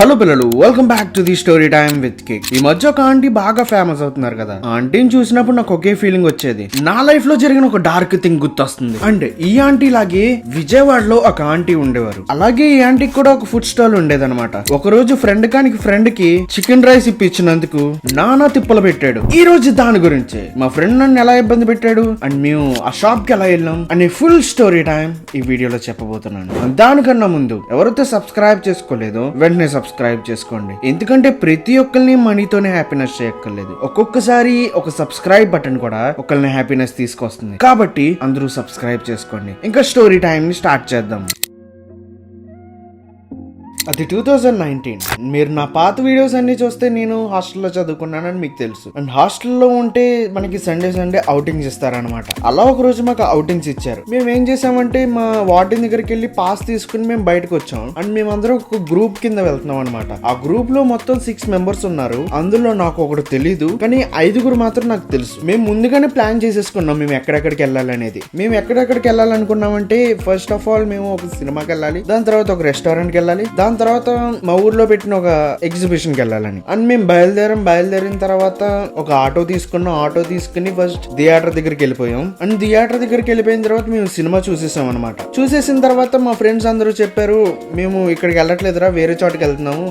Hello పిల్లలు, welcome back to the story time with cake. ఈ మధ్య ఒక ఆంటీ బాగా ఫేమస్ అవుతున్నారు కదా. ఆ ఆంటీని చూసినప్పుడు నాకు ఒకే ఫీలింగ్ వచ్చేది. నా లైఫ్ లో జరిగిన ఒక డార్క్ థింగ్ గుర్తొస్తుంది. అండ్ ఈ ఆంటీ లాగే విజయవాడలో ఒక ఆంటీ ఉండేవారు. అలాగే ఈ ఆంటీకి కూడా ఒక ఫుడ్ స్టాల్ ఉండేదన్నమాట. ఒక రోజు ఫ్రెండ్ కి చికెన్ రైస్ ఇప్పించినందుకు నానా తిప్పలు పెట్టాడు. ఈ రోజు దాని గురించి మా ఫ్రెండ్ నన్ను ఎలా ఇబ్బంది పెట్టాడు అండ్ మేము ఆ షాప్ కి ఎలా వెళ్ళాం అనే ఫుల్ స్టోరీ టైం ఈ వీడియోలో చెప్పబోతున్నాను. దానికన్నా ముందు ఎవరైతే సబ్స్క్రైబ్ చేసుకోలేదో వెంటనే సబ్స్క్రైబ్ చేసుకోండి. ఎందుకంటే ప్రతి ఒక్కరిని మనీతోనే హ్యాపీనెస్ చేయక్కర్లేదు. ఒక్కొక్కసారి ఒక సబ్స్క్రైబ్ బటన్ కూడా ఒకరిని హ్యాపీనెస్ తీసుకొస్తుంది. కాబట్టి అందరూ సబ్స్క్రైబ్ చేసుకోండి. ఇంకా స్టోరీ టైం ని స్టార్ట్ చేద్దాం. అది 2019. మీరు నా పాత వీడియోస్ అన్ని చూస్తే నేను హాస్టల్లో చదువుకున్నానని మీకు తెలుసు. అండ్ హాస్టల్లో ఉంటే మనకి సండే అవుటింగ్స్ ఇస్తారనమాట. అలా ఒక రోజు మాకు అవుటింగ్స్ ఇచ్చారు. మేము ఏం చేసామంటే మా వార్డెన్ దగ్గరికి వెళ్ళి పాస్ తీసుకుని మేము బయటకు వచ్చాం. అండ్ మేమందరం ఒక గ్రూప్ కింద వెళ్తున్నాం అనమాట. ఆ గ్రూప్ లో మొత్తం 6 మెంబర్స్ ఉన్నారు. అందులో నాకు ఒకటి తెలీదు, కానీ 5 మాత్రం నాకు తెలుసు. మేము ముందుగానే ప్లాన్ చేసేసుకున్నాం మేము ఎక్కడెక్కడికి వెళ్ళాలనేది. మేము ఎక్కడెక్కడికి వెళ్ళాలనుకున్నామంటే ఫస్ట్ ఆఫ్ ఆల్ మేము ఒక సినిమాకి వెళ్ళాలి, దాని తర్వాత ఒక రెస్టారెంట్ కి వెళ్ళాలి, దాని తర్వాత మా ఊర్లో పెట్టిన ఒక ఎగ్జిబిషన్ కి వెళ్ళాలని. అండ్ మేము బయలుదేరిన తర్వాత ఒక ఆటో తీసుకుని ఫస్ట్ థియేటర్ దగ్గరికి వెళ్ళిపోయాం. అండ్ థియేటర్ దగ్గరికి వెళ్ళిపోయిన తర్వాత మేము సినిమా చూసేసాం అనమాట. చూసేసిన తర్వాత మా ఫ్రెండ్స్ అందరూ చెప్పారు, మేము ఇక్కడికి వెళ్ళట్లేదురా, వేరే చోటుకి వెళ్తున్నాము,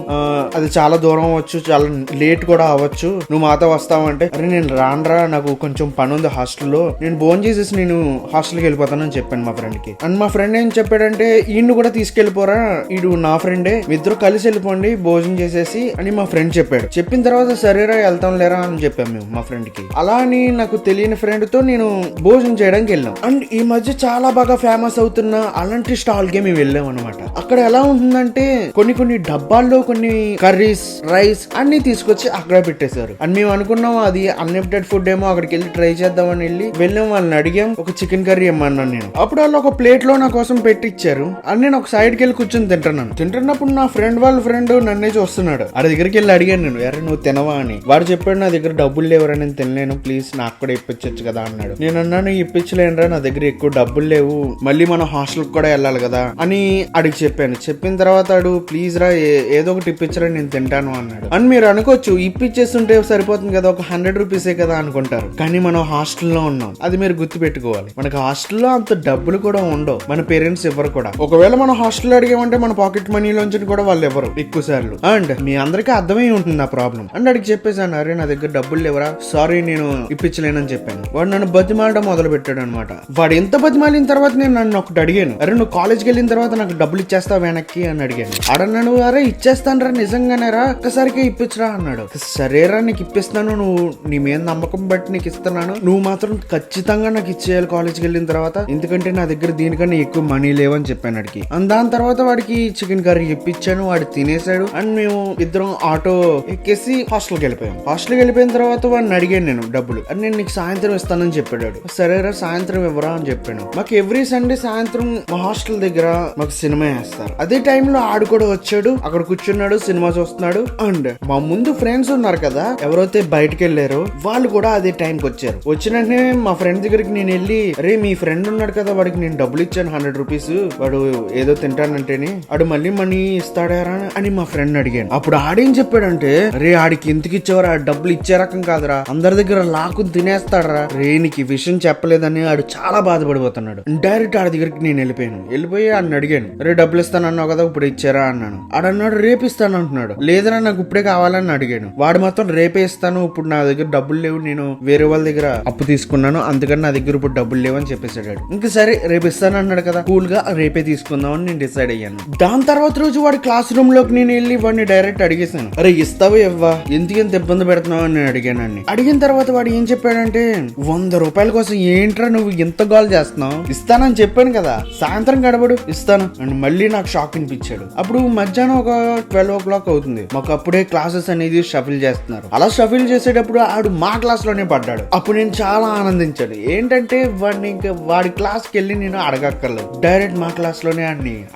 అది చాలా దూరం అవ్వచ్చు, చాలా లేట్ కూడా అవ్వచ్చు, నువ్వు మాతో వస్తావంటే అరే నేను రానరా, నాకు కొంచెం పని ఉంది హాస్టల్లో, నేను భోజనం చేసేసి నేను హాస్టల్కి వెళ్ళిపోతానని చెప్పాను మా ఫ్రెండ్ కి. అండ్ మా ఫ్రెండ్ ఏం చెప్పాడంటే ఈయన్ని కూడా తీసుకెళ్లిపోరా, ఈడు నా ఫ్రెండే, ఇద్దరు కలిసి వెళ్ళిపోండి భోజనం చేసేసి అని మా ఫ్రెండ్ చెప్పాడు. చెప్పిన తర్వాత సరేరా వెళ్తాం లేరా అని చెప్పాం మేము మా ఫ్రెండ్ కి. అలా అని నాకు తెలియని ఫ్రెండ్ తో నేను భోజనం చేయడానికి వెళ్ళాం. అండ్ ఈ మధ్య చాలా బాగా ఫేమస్ అవుతున్న అలాంటి స్టాల్ కి మేము వెళ్ళాం అనమాట. అక్కడ ఎలా ఉంటుందంటే కొన్ని డబ్బాల్లో కొన్ని కర్రీస్, రైస్ అన్ని తీసుకొచ్చి అక్కడ పెట్టేశారు. అండ్ మేము అనుకున్నాం అది అన్లిమిటెడ్ ఫుడ్ ఏమో, అక్కడికి వెళ్ళి ట్రై చేద్దామని వెళ్ళాం. వాళ్ళని అడిగాం, ఒక చికెన్ కర్రీ ఇమ్మన్నాను నేను. అప్పుడు వాళ్ళు ఒక ప్లేట్ లో నా కోసం పెట్టి ఇచ్చారు. అండ్ నేను ఒక సైడ్కి వెళ్ళి కూర్చొని తింటున్నప్పుడు నా వాళ్ళ ఫ్రెండ్ నన్నే చూస్తున్నాడు. వాడి దగ్గరికి వెళ్ళి అడిగాను నేను, ఎర్ర నువ్వు తినవా అని. వాడు చెప్పాడు నా దగ్గర డబ్బులు లేవురా, నేను తినలేను, ప్లీజ్ నాకు కూడా ఇప్పించచ్చు కదా అన్నాడు. నేను అన్నాను ఇప్పించలేనురా, నా దగ్గర ఎక్కువ డబ్బులు లేవు, మళ్ళీ మనం హాస్టల్ కూడా వెళ్ళాలి కదా అని అడిగి చెప్పాను. చెప్పిన తర్వాత వాడు ప్లీజ్ రా ఏదో ఒకటి ఇప్పించరా నేను తింటాను అన్నాడు. అని మీరు అనుకోవచ్చు ఇప్పించేస్తుంటే సరిపోతుంది కదా, ఒక 100 రూపీసే కదా అనుకుంటారు. కానీ మనం హాస్టల్లో ఉన్నాం, అది మీరు గుర్తు పెట్టుకోవాలి. మనకి హాస్టల్లో అంత డబ్బులు కూడా ఉండవు, మన పేరెంట్స్ ఎవరు కూడా. ఒకవేళ మనం హాస్టల్లో అడిగామంటే మన పాకెట్ మనీలోంచి కూడా వాళ్ళు ఎవరు ఎక్కువ సార్లు. అండ్ మీ అందరికీ అర్థమై ఉంటుంది నా ప్రాబ్లం. అండ్ అడిగి చెప్పేసాను, అరే నా దగ్గర డబ్బులు లేవరా, సారీ నేను ఇప్పించలేనని చెప్పాను. వాడు నన్ను బతిమాలడం మొదలు పెట్టాడు అనమాట. వాడు ఎంత బతిమాలిన తర్వాత నేను నన్ను ఒకటి అడిగాను, అరే నువ్వు కాలేజ్కి వెళ్ళిన తర్వాత నాకు డబ్బులు ఇచ్చేస్తావు వెనక్కి అని అడిగాను. అడన్నాను, అరే ఇచ్చేస్తాను రా, నిజంగానే రా, ఒక్కసారికి ఇప్పించరా అన్నాడు. సరేరా నీకు ఇప్పిస్తాను, నువ్వు నీ మీద నమ్మకం బట్టి నీకు ఇస్తున్నాను, నువ్వు మాత్రం ఖచ్చితంగా నాకు ఇచ్చేయాలి కాలేజ్కి వెళ్ళిన తర్వాత, ఎందుకంటే నా దగ్గర దీనికన్నా ఎక్కువ మనీ లేవని చెప్పాను అడిగి. అండ్ దాని తర్వాత వాడికి చికెన్ కర్రీ ఇప్పించాను, వాడు తినేసాడు. అండ్ మేము ఇద్దరం ఆటో ఎక్కేసి హాస్టల్కి వెళ్ళిపోయాం. హాస్టల్కి వెళ్ళిపోయిన తర్వాత వాడిని అడిగాను నేను డబ్బులు, అని నేను నీకు సాయంత్రం ఇస్తానని చెప్పాడు. సరేరా సాయంత్రం ఇవ్వరా అని చెప్పాను. మాకు ఎవ్రీ సండే సాయంత్రం మా హాస్టల్ దగ్గర మాకు సినిమా వేస్తారు. అదే టైంలో ఆడు కూడా వచ్చాడు, అక్కడ కూర్చున్నాడు, సినిమా చూస్తున్నాడు. అండ్ మా ముందు ఫ్రెండ్స్ ఉన్నారు కదా, ఎవరైతే బయటకు వెళ్ళారో వాళ్ళు కూడా అదే టైంకి వచ్చారు. వచ్చిన వెంటనే మా ఫ్రెండ్ దగ్గరికి నేను వెళ్ళి, అరే మీ ఫ్రెండ్ ఉన్నాడు కదా, వాడికి నేను డబ్బులు ఇచ్చాను 100 రూపీస్, వాడు ఏదో తింటానంటేనే వాడు మళ్ళీ మనీ ఇస్తాడారా అని మా ఫ్రెండ్ అడిగాను. అప్పుడు ఆడేం చెప్పాడంటే, రే ఆడికి ఎందుకు ఇచ్చేవారా, డబ్బులు ఇచ్చే రకం కాదురా, అందరి దగ్గర లాక్కుని తినేస్తాడరా, రే నీకు ఈ విషయం చెప్పలేదని ఆడు చాలా బాధపడిపోతున్నాడు. డైరెక్ట్ ఆడి దగ్గరికి నేను వెళ్ళిపోయి ఆడిని అడిగాను, రే డబ్బులు ఇస్తాను అన్నావు కదా ఇప్పుడు ఇచ్చారా అన్నాను. ఆడన్నాడు రేపు ఇస్తాను అంటున్నాడు. లేదరా నాకు ఇప్పుడే కావాలని అడిగాను. వాడు మాత్రం రేపే ఇస్తాను, ఇప్పుడు నా దగ్గర డబ్బులు లేవు, నేను వేరే వాళ్ళ దగ్గర అప్పు తీసుకున్నాను, అందుకని నా దగ్గర ఇప్పుడు డబ్బులు లేవు అని చెప్పేసాడు. ఇంకా సరే రేపు ఇస్తాను అన్నాడు కదా, కూల్ గా రేపే తీసుకుందాం అని నేను డిసైడ్ అయ్యాను. దాని తర్వాత రోజు వాడి క్లాస్ రూమ్ లోకి నేను వెళ్ళి వాడిని డైరెక్ట్ అడిగేసాను, అరే ఇస్తావా ఇవ్వా, ఎందుకు ఎంత ఇబ్బంది పెడుతున్నావు అని నేను అడిగానండి. అడిగిన తర్వాత వాడు ఏం చెప్పాడంటే, 100 రూపాయల కోసం ఏంట్రా నువ్వు ఎంత గోల్ చేస్తున్నావు, ఇస్తానని చెప్పాను కదా, సాయంత్రం గడబడు ఇస్తాను అండ్ మళ్ళీ నాకు షాక్ అనిపించాడు. అప్పుడు మధ్యాహ్నం ఒక 12 o'clock అవుతుంది. మాకు అప్పుడే క్లాసెస్ అనేది షఫిల్ చేస్తున్నారు. అలా షఫిల్ చేసేటప్పుడు ఆడు మా క్లాస్ లోనే పడ్డాడు. అప్పుడు నేను చాలా ఆనందించాడు. ఏంటంటే వాడిని వాడి క్లాస్ కి వెళ్ళి నేను అడగక్కర్లేదు, డైరెక్ట్ మా క్లాస్ లోనే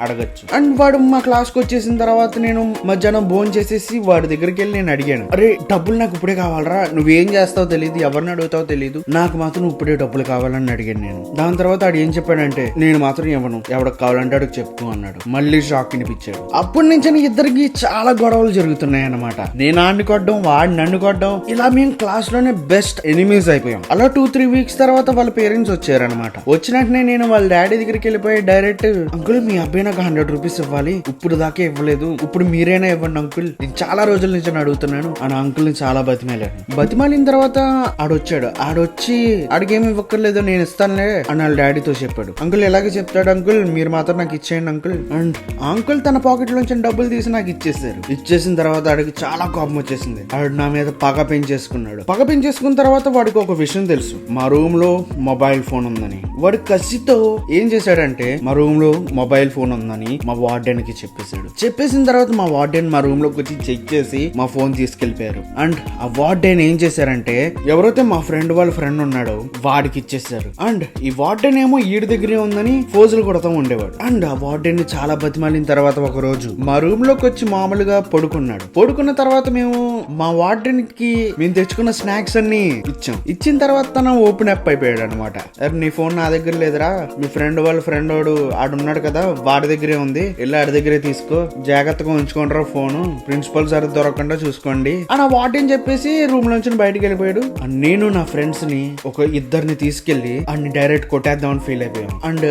అడగచ్చు. అండ్ వాడు మా క్లాస్ క్లాస్ కి వచ్చేసిన తర్వాత నేను మధ్యాహ్నం భోజనం చేసేసి వాడి దగ్గరికి వెళ్ళి నేను అడిగాను, అరే డబ్బులు నాకు ఇప్పుడే కావాలరా, నువ్వేం చేస్తావో తెలియదు, ఎవరిని అడుగుతావో తెలియదు, నాకు మాత్రం ఇప్పుడే డబ్బులు కావాలని అడిగాను నేను. దాని తర్వాత ఆడు ఏం చెప్పాడంటే, నేను మాత్రం ఇవ్వను, ఎవరికి కావాలంటే అడుగు చెప్తూ అన్నాడు. మళ్ళీ షాక్ అనిపించాడు. అప్పటి నుంచి ఇద్దరికి చాలా గొడవలు జరుగుతున్నాయి అన్నమాట. నేను ఆడిని కొట్టడం, వాడిని నన్ను కొట్టడం, ఇలా మేము క్లాస్ లోనే బెస్ట్ ఎనిమీస్ అయిపోయాం. అలా 2-3 వీక్స్ తర్వాత వాళ్ళ పేరెంట్స్ వచ్చారనమాట. వచ్చినట్టునే నేను వాళ్ళ డాడీ దగ్గరికి వెళ్ళిపోయి డైరెక్ట్, అంకుల్ మీ అబ్బాయి నాకు 100 రూపీస్ ఇవ్వాలి, ఇప్పుడు దాకా ఇవ్వలేదు, ఇప్పుడు మీరైనా ఇవ్వండి అంకుల్, నేను చాలా రోజుల నుంచి అడుగుతున్నాను అని అంకుల్ ని చాలా బతిమాలాను. బతిమాలిన తర్వాత ఆడొచ్చాడు. ఆడొచ్చి ఆడికేమి ఇవ్వక్కర్లేదు నేను ఇస్తానులే అని వాళ్ళ డాడీతో చెప్పాడు. అంకుల్ ఎలాగే చెప్తాడు అంకుల్, మీరు మాత్రం నాకు ఇచ్చేయండి అంకుల్. అండ్ అంకుల్ తన పాకెట్ లోంచి డబ్బులు తీసి నాకు ఇచ్చేసారు. ఇచ్చేసిన తర్వాత ఆడికి చాలా కోపం వచ్చేసింది. ఆడు నా మీద పగ పెంచేసుకున్నాడు. పగ పెంచేసుకున్న తర్వాత వాడికి ఒక విషయం తెలుసు, మా రూమ్ లో మొబైల్ ఫోన్ ఉందని. వాడు కసితో ఏం చేశాడంటే, మా రూమ్ లో మొబైల్ ఫోన్ ఉందని మా వార్డెన్ కి చెప్పేశాడు. చెప్పేసిన తర్వాత మా వార్డెన్ మా రూమ్ లోకి వచ్చి చెక్ చేసి మా ఫోన్ తీసుకెళ్లిపోయారు. అండ్ ఆ వార్డెన్ ఏం చేశారంటే, ఎవరైతే మా ఫ్రెండ్ వాళ్ళ ఫ్రెండ్ ఉన్నాడో వాడికి ఇచ్చేసారు. అండ్ ఈ వార్డెన్ ఏమో ఈడి దగ్గరే ఉందని ఫోజులు కొడతా ఉండేవాడు. అండ్ ఆ వార్డెన్ చాలా బతిమాలిన తర్వాత ఒక రోజు మా రూమ్ లోకి వచ్చి మామూలుగా పడుకున్నాడు. పడుకున్న తర్వాత మేము మా వార్డెన్ కి మేము తెచ్చుకున్న స్నాక్స్ అన్ని ఇచ్చాం. ఇచ్చిన తర్వాత తన ఓపెన్ అప్ అయిపోయాడు అనమాట. నీ ఫోన్ నా దగ్గర లేదురా, మీ ఫ్రెండ్ వాళ్ళ ఫ్రెండ్ వాడు ఆడున్నాడు కదా వాడి దగ్గరే ఉంది, వెళ్ళి ఆడి దగ్గరే తీసుకో, జాగ్రత్తగా ఉంచుకోండిరా ఫోను, ప్రిన్సిపల్ సార్ దొరకకుండా చూసుకోండి అని ఆ వార్డెన్ చెప్పేసి రూమ్ నుంచి బయటకు వెళ్ళిపోయాడు. అండ్ నేను నా ఫ్రెండ్స్ ని ఒక ఇద్దరిని తీసుకెళ్లి అన్ని డైరెక్ట్ కొట్టేద్దామని ఫీల్ అయిపోయాం. అండ్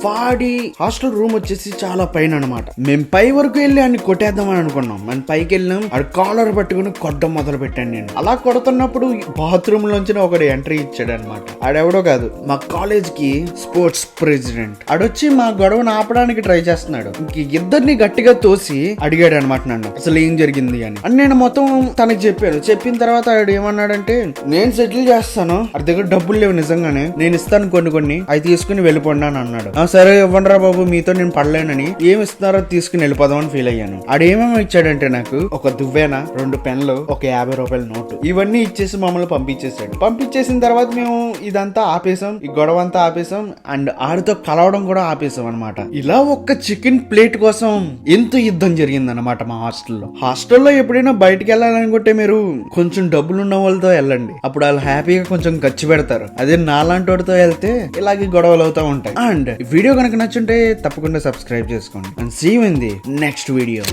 వాడి హాస్టల్ రూమ్ వచ్చేసి చాలా పైన అనమాట. మేము పై వరకు వెళ్ళి అన్ని కొట్టేద్దాం అని అనుకున్నాం. మనం పైకి వెళ్ళినాం, ఆడు కాలర్ పట్టుకుని కొట్టడం మొదలు పెట్టాను నేను. అలా కొడుతున్నప్పుడు బాత్రూమ్ లోంచి ఒకటి ఎంట్రీ ఇచ్చాడు అనమాట. ఆడెవడో కాదు, మా కాలేజ్ కి స్పోర్ట్స్ ప్రెసిడెంట్. ఆడొచ్చి మా గొడవను ఆపడానికి ట్రై చేస్తున్నాడు. ఇంక ఇద్దరిని గట్టిగా తోసి అడిగాడు అనమాట నన్ను, అసలు ఏం జరిగింది అని. నేను మొత్తం తనకి చెప్పాను. చెప్పిన తర్వాత ఆడు ఏమన్నాడంటే, నేను సెటిల్ చేస్తాను, అది దగ్గర డబ్బులు లేవు నిజంగానే, నేను ఇస్తాను కొన్ని అవి తీసుకుని వెళ్ళిపోండి అని అన్నాడు. సరే ఇవ్వండి రా బాబు, మీతో నేను పడలేనని, ఏమి ఇస్తున్నారో తీసుకుని వెళ్ళిపోదాం అని ఫీల్ అయ్యాను. ఆడేమేమి ఇచ్చాడంటే, నాకు ఒక దువ్వేన, 2 పెన్లు, ఒక 50 రూపాయల నోటు, ఇవన్నీ ఇచ్చేసి మమ్మల్ని పంపించేశాడు. పంపించేసిన తర్వాత మేము ఇదంతా ఆపేసాం, ఈ గొడవ అంతా ఆపేసాం. అండ్ ఆడితో కలవడం కూడా ఆపేసాం అనమాట. ఇలా ఒక్క చికెన్ ప్లేట్ కోసం ఎంత యుద్ధం జరిగింది అనమాట మా హాస్టల్లో. హాస్టల్లో ఎప్పుడైనా బయటకు వెళ్ళాలనుకుంటే మీరు కొంచెం డబ్బులు ఉన్న వాళ్ళతో వెళ్ళండి, అప్పుడు వాళ్ళు హ్యాపీగా కొంచెం ఖర్చు పెడతారు. అదే నాలాంటి వాడితో వెళ్తే ఇలాగే గొడవలు అవుతా ఉంటాయి. అండ్ వీడియో కనుక నచ్చుంటే తప్పకుండా సబ్స్క్రైబ్ చేసుకోండి. And see you in the next video.